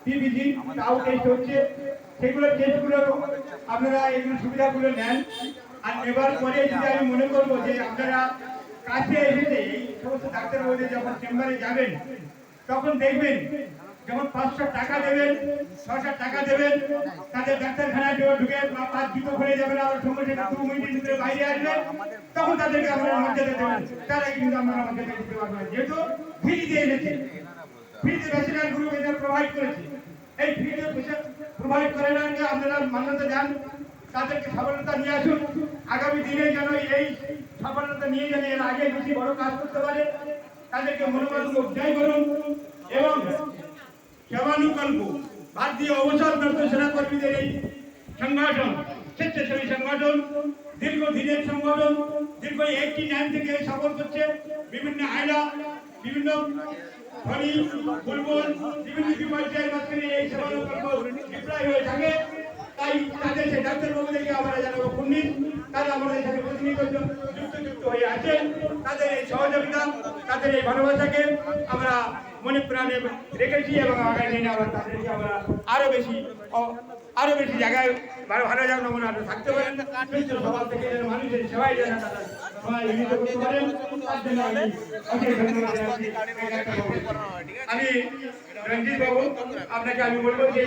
টিবিজি তাও টেস্ট হচ্ছে, সেগুলো টেস্টগুলো আপনারা এগুলো সুবিধাগুলো নেন। আর নেবার পরে যদি আমি মনে করবো যে আপনারা কাছে এসেছে এই সমস্ত ডাক্তারবাবুদের যখন চেম্বারে যাবেন তখন দেখবেন যখন 500 টাকা দেবেন 600 টাকা দেবেন তাদের ডাক্তারখানায় ঢুকে পাঁচ জুতো খুলে যাবেন, আবার সঙ্গে সঙ্গে 2 মিনিটের ভিতরে বাইরে আসবেন, তখন তাদেরকে আপনারা মর্যাদা দেবেন। তারা কিন্তু আমরা মর্যাদা দিতে পারবো না, যেহেতু ফ্রি দিয়ে এসেছে, ফ্রিতে ন্যাশনাল গ্রুপ এটা প্রোভাইড করেছে। এই ফ্রিতে প্রোভাইড করার আগে আপনারা মান্যতা দেন, তাদেরকে সফলতা নিয়ে আসুন। আগামী দিনে যেন এই সফলতা নিয়ে যেন এর আগে বেশি বড় কাজ করতে পারে, তাদেরকে মনোবল জয় করুন এবং সেবানুকল্প বাদ দিয়ে অবসরপ্রাপ্ত সেনাকর্মীদের এই সংগঠন স্বেচ্ছাসেবী সংগঠন দীর্ঘদিনের সংগঠন, দীর্ঘ 89 থেকে সফল করছে। বিভিন্ন আয়লা, বিভিন্ন ধনী বুলবুল, বিভিন্ন পর্যায়ের মাঝখানে এই সেবানুকল্প বিপ্লবী হয়ে থাকে। তাই তাদের সেই ডাক্তারবাবুদেরকে আমরা জানাবো কুর্নিশ, তারা আমাদের সাথে প্রতিনিধিত্ব যুক্ত হয়ে আছেন। তাদের এই সহযোগিতা, তাদের এই ভালোবাসাকে আমরা মনে প্রাণে রেখেছি এবং আগামী দিনে আবার তাদেরকে আমরা আরো বেশি জায়গায় ভালো ভালো যেন নমুনা থাকতে পারেন। সবার থেকে মানুষের সেবাই যেন তারা সবাই মিলিত করতে পারেন। আমি রঞ্জিত বাবু, আপনাকে আমি বলবো যে